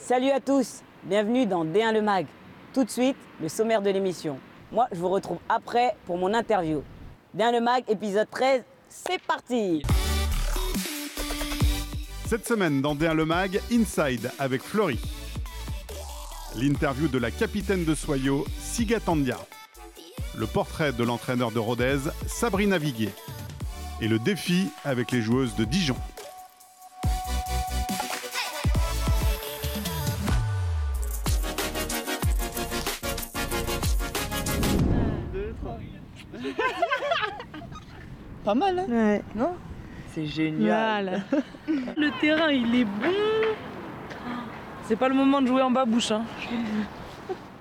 Salut à tous, bienvenue dans D1 Le Mag. Tout de suite, le sommaire de l'émission. Moi, je vous retrouve après pour mon interview. D1 Le Mag, épisode 13, c'est parti! Cette semaine dans D1 Le Mag, Inside avec Fleury. L'interview de la capitaine de Soyo, Siga Tandia. Le portrait de l'entraîneur de Rodez, Sabrina Viguier. Et le défi avec les joueuses de Dijon. Pas mal, hein? Ouais. Non? C'est génial. Voilà. Le terrain, il est bon. C'est pas le moment de jouer en babouche, hein.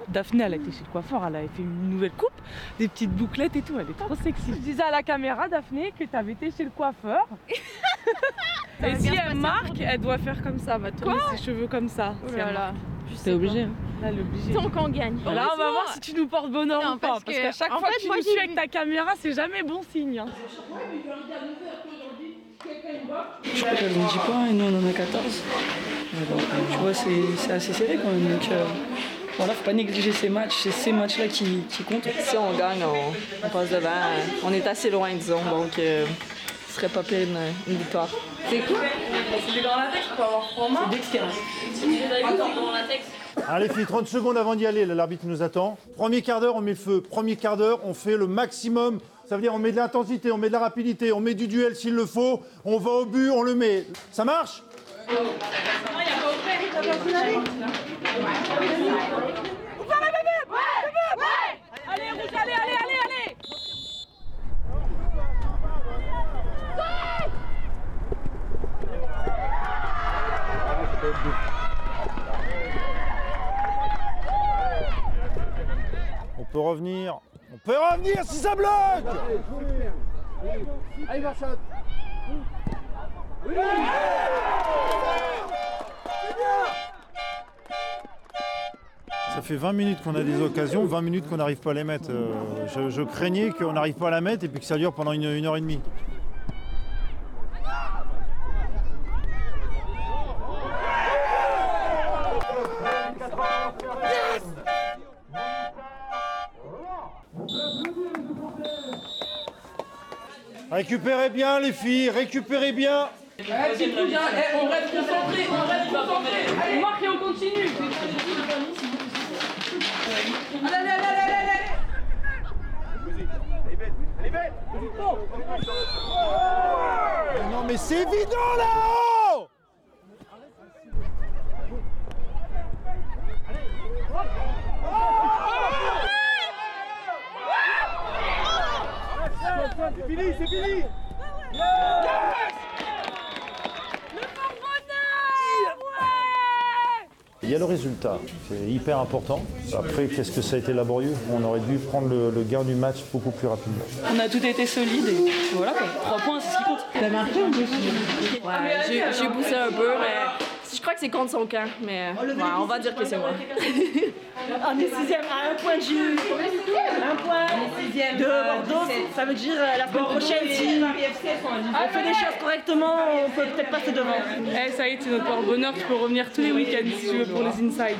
Daphné, elle a été chez le coiffeur, elle avait fait une nouvelle coupe, des petites bouclettes et tout, elle est trop sexy. Je disais à la caméra, Daphné, que t'avais été chez le coiffeur. Et si elle marque, elle doit faire comme ça, elle va tourner ses cheveux comme ça. Oh là là. T'es obligé, hein. Là, elle est obligée. Tant qu'on gagne. Là, on va voir si tu nous portes bonheur Non, ou pas. parce Parce que, qu'à chaque en fois fait, que tu moi, nous j'ai suis avec vu. ta caméra, c'est jamais bon signe, hein. Je crois qu'elle en dit pas et nous on en a 14. Donc, tu vois, c'est assez serré quand même. Donc voilà, faut pas négliger ces matchs. C'est ces matchs-là qui comptent. Si on gagne, on passe devant. On est assez loin, disons, donc ce serait pas pire une victoire. C'est cool. C'est des grands latex pour avoir froid. C'est d'extérieur. Allez filles, 30 secondes avant d'y aller, là, l'arbitre nous attend. Premier quart d'heure, on met le feu. Premier quart d'heure, on fait le maximum. Ça veut dire on met de l'intensité, on met de la rapidité, on met du duel s'il le faut. On va au but, on le met. Ça marche ? Allez, rouge, allez. On peut revenir si ça bloque. Allez, Marchand. Ça fait 20 minutes qu'on a des occasions, 20 minutes qu'on n'arrive pas à les mettre. Je craignais qu'on n'arrive pas à la mettre et puis que ça dure pendant une heure et demie. Récupérez bien les filles, récupérez bien. On reste concentré. On marque et on continue. Allez. Mais non mais c'est évident là-haut. C'est fini. Il y a le résultat, c'est hyper important. Après, qu'est-ce que ça a été laborieux? On aurait dû prendre le gain du match beaucoup plus rapidement. On a tout été solide et voilà quoi. 3 points, c'est ce qui compte. T'as marqué ou Ouais, j'ai poussé un peu, mais je crois que c'est contre son camp, mais ouais, on va dire que c'est moi. On est 6e à 1 point de jus. 1 point de Bordeaux. Ça veut dire la semaine prochaine, si on fait les choses correctement, on peut peut-être passer devant. Eh, ça y est, c'est notre porte-bonheur. Tu peux revenir tous les week-ends si tu veux pour les Inside.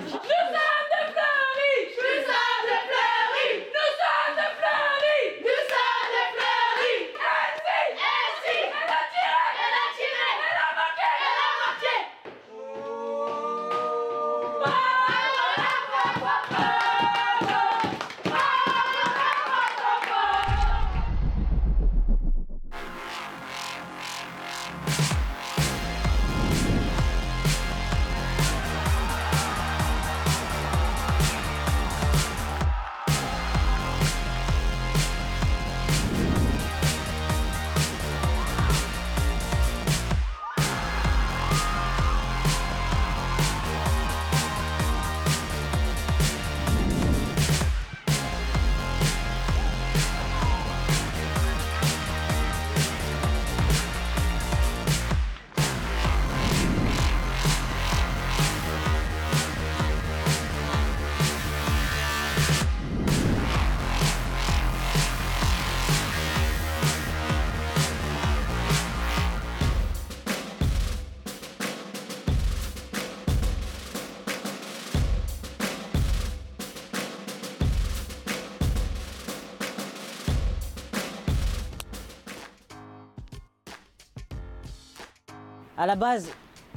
À la base,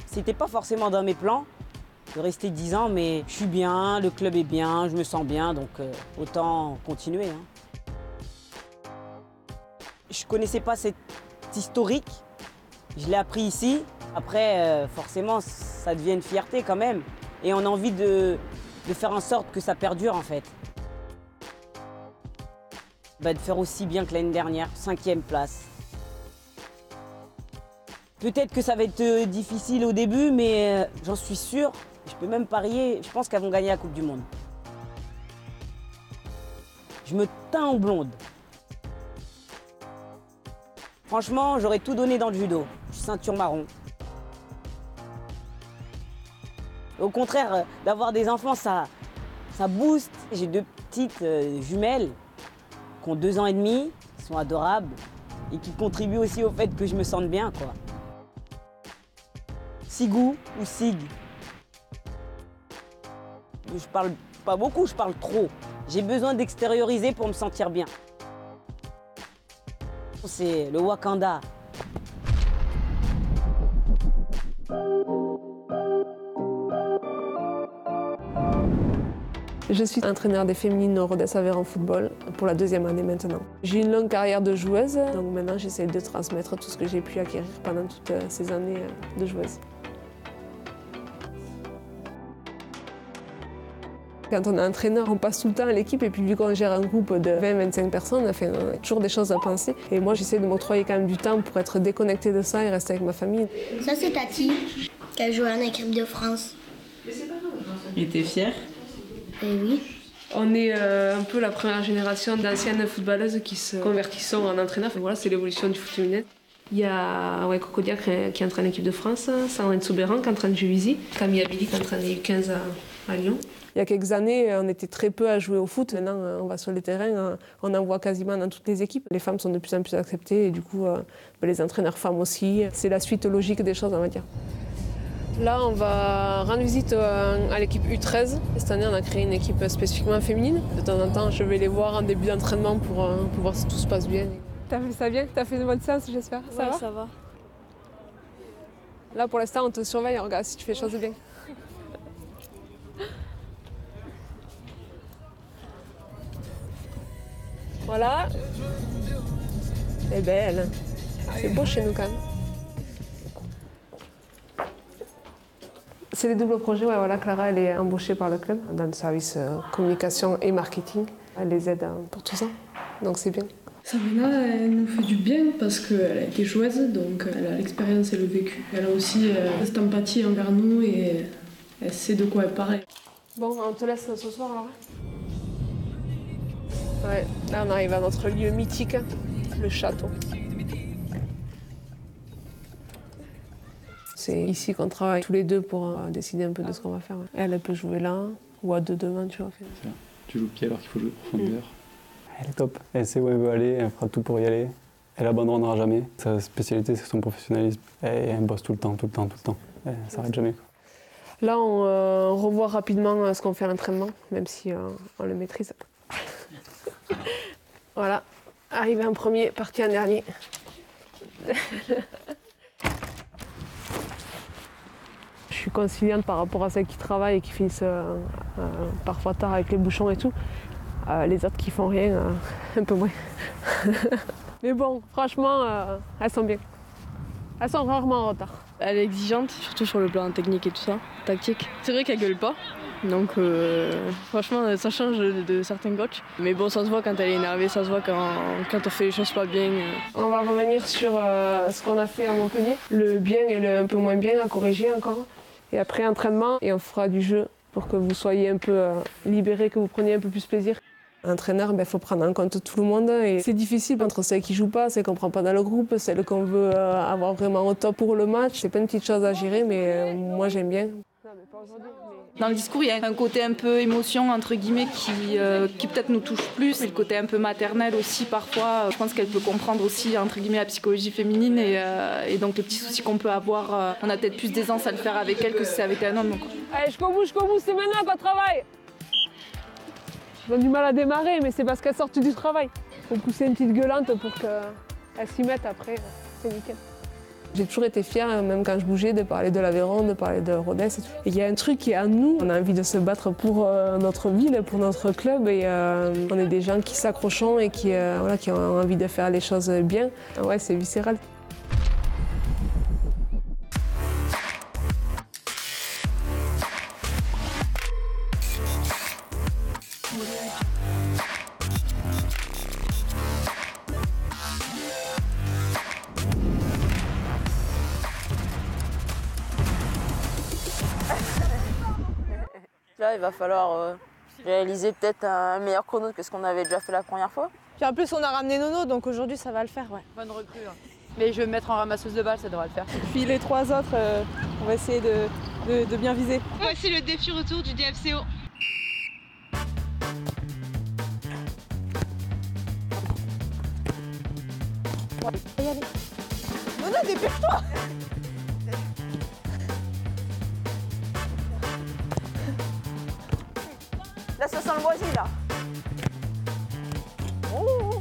c'était pas forcément dans mes plans de rester 10 ans, mais je suis bien, le club est bien, je me sens bien, donc autant continuer. Hein. Je connaissais pas cet historique, je l'ai appris ici. Après, forcément, ça devient une fierté quand même. Et on a envie de faire en sorte que ça perdure en fait. De faire aussi bien que l'année dernière, 5e place. Peut-être que ça va être difficile au début, mais j'en suis sûre. Je peux même parier, je pense qu'elles vont gagner la Coupe du Monde. Je me teins en blonde. Franchement, j'aurais tout donné dans le judo. Je suis ceinture marron. Au contraire, d'avoir des enfants, ça booste. J'ai 2 petites jumelles qui ont 2 ans et demi, qui sont adorables et qui contribuent aussi au fait que je me sente bien, quoi. Sigou ou Sig. Je parle pas beaucoup, je parle trop. J'ai besoin d'extérioriser pour me sentir bien. C'est le Wakanda. Je suis entraîneur des féminines au Rodez Aveyron Football pour la 2e année maintenant. J'ai une longue carrière de joueuse, donc maintenant j'essaie de transmettre tout ce que j'ai pu acquérir pendant toutes ces années de joueuse. Quand on est entraîneur, on passe tout le temps à l'équipe et puis vu qu'on gère un groupe de 20-25 personnes, on a toujours des choses à penser. Et moi j'essaie de m'octroyer quand même du temps pour être déconnectée de ça et rester avec ma famille. Ça c'est Tati, qui a joué en équipe de France. Et t'es fière? Oui. On est un peu la première génération d'anciennes footballeuses qui se convertissent en entraîneurs. Voilà, c'est l'évolution du foot féminin. Il y a Coco Diacre qui entraîne l'équipe de France, Sandrine Soubéran qui entraîne Juvisy, Camille Abili qui entraîne les U15 à Lyon. Il y a quelques années, on était très peu à jouer au foot. Maintenant, on va sur les terrains, on en voit quasiment dans toutes les équipes. Les femmes sont de plus en plus acceptées et du coup, les entraîneurs femmes aussi. C'est la suite logique des choses, on va dire. Là, on va rendre visite à l'équipe U13. Cette année, on a créé une équipe spécifiquement féminine. De temps en temps, je vais les voir en début d'entraînement pour voir si tout se passe bien. T'as fait ça bien? T'as fait une bonne séance, j'espère? Ça va? Ça va. Là, pour l'instant, on te surveille, on regarde si tu fais les choses bien. Voilà. Elle est belle. C'est beau chez nous quand même. C'est les doubles projets, ouais, voilà, Clara elle est embauchée par le club dans le service communication et marketing. Elle les aide pour tout ça, donc c'est bien. Sabrina, elle nous fait du bien parce qu'elle a été joueuse, donc elle a l'expérience et le vécu. Elle a aussi cette empathie envers nous et elle sait de quoi elle parle. Bon, on te laisse ce soir alors. Ouais, là on arrive à notre lieu mythique, le château. C'est ici qu'on travaille tous les deux pour décider un peu de ce qu'on va faire. Elle peut jouer là, ou à 2 demain, tu vois. Tu joues pied alors qu'il faut jouer profondeur. Elle est top, elle sait où elle veut aller, elle fera tout pour y aller. Elle abandonnera jamais. Sa spécialité, c'est son professionnalisme. Et elle bosse tout le temps. Elle s'arrête jamais. Là, on revoit rapidement ce qu'on fait à l'entraînement, même si on le maîtrise. Voilà, arrivé en premier, parti en dernier. Je suis conciliante par rapport à celles qui travaillent et qui finissent parfois tard avec les bouchons et tout. Les autres qui font rien, un peu moins. Mais bon, franchement, elles sont bien. Elles sont rarement en retard. Elle est exigeante, surtout sur le plan technique et tout ça, tactique. C'est vrai qu'elle gueule pas, donc franchement ça change de certains coachs. Mais bon, ça se voit quand elle est énervée, ça se voit quand on fait les choses pas bien. On va revenir sur ce qu'on a fait à Montpellier, le bien et le un peu moins bien à corriger encore. Et après entraînement, et on fera du jeu pour que vous soyez un peu libérés, que vous preniez un peu plus plaisir. Entraîneur, faut prendre en compte tout le monde et c'est difficile entre celles qui jouent pas, celles qu'on prend pas dans le groupe, celles qu'on veut avoir vraiment au top pour le match. C'est plein de petites choses à gérer, mais moi j'aime bien. Dans le discours, il y a un côté un peu émotion, entre guillemets, qui peut-être nous touche plus. Et le côté un peu maternel aussi, parfois. Je pense qu'elle peut comprendre aussi, entre guillemets, la psychologie féminine. Et donc, les petits soucis qu'on peut avoir, on a peut-être plus d'aisance à le faire avec elle que si c'était avec un homme. Allez, jusqu'au bout, c'est maintenant qu'on travaille. Ils ont du mal à démarrer, mais c'est parce qu'elles sortent du travail. Faut pousser une petite gueulante pour qu'elles s'y mettent après. C'est nickel. J'ai toujours été fière, même quand je bougeais, de parler de l'Aveyron, de parler de Rodez. Et il y a un truc qui est à nous, on a envie de se battre pour notre ville, pour notre club, et on est des gens qui s'accrochent et qui ont envie de faire les choses bien. Ouais, c'est viscéral. Là, il va falloir réaliser peut-être un meilleur chrono que ce qu'on avait déjà fait la première fois. Puis en plus, on a ramené Nono, donc aujourd'hui, ça va le faire. Ouais. Bonne recrue. Hein. Mais je vais me mettre en ramasseuse de balles, ça devrait le faire. Puis les 3 autres, on va essayer de bien viser. Voici le défi retour du DFCO. On va y aller. Nono, dépêche-toi! Là, ça sent le moisi, là. Oh.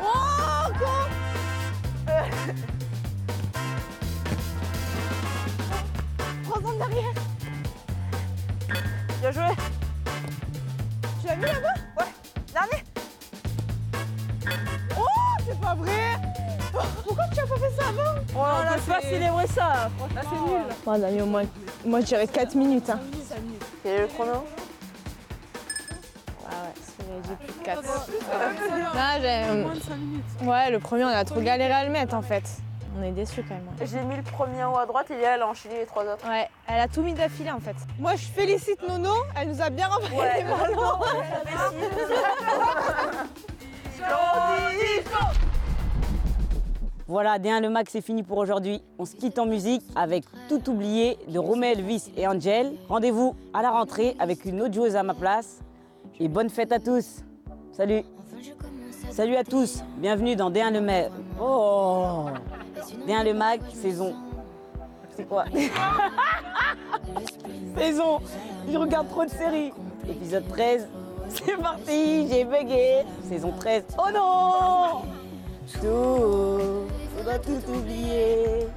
Oh, quoi? Prends-en derrière. Bien joué. Tu l'as mis là-bas? Ouais, dernier. Oh, c'est pas vrai. Pourquoi tu as pas fait ça avant? On n'a pas célébré ça. Là, c'est nul. On a mis au moins, moi je dirais 4 minutes. Hein. Quel est le chrono? J'ai plus de 4. Moins de 5 minutes. Ouais, le premier, on a trop galéré à le mettre en fait. On est déçus quand même. Ouais. J'ai mis le premier en haut à droite et elle a enchaîné les 3 autres. Ouais, elle a tout mis d'affilée en fait. Moi, je félicite Nono, elle nous a bien renvoyé les ballons. Voilà, D1 Le Max, c'est fini pour aujourd'hui. On se quitte en musique avec Tout oublié de Rommel, Viss et Angel. Rendez-vous à la rentrée avec une autre joueuse à ma place. Et bonne fête à tous. Salut. Salut à tous. Bienvenue dans D1 Le Max. Oh, D1 Le Max, saison. C'est quoi? Saison. Je regarde trop de séries. Épisode 13. C'est parti, j'ai bugué. Saison 13. Oh non! Tout, faudra tout oublier.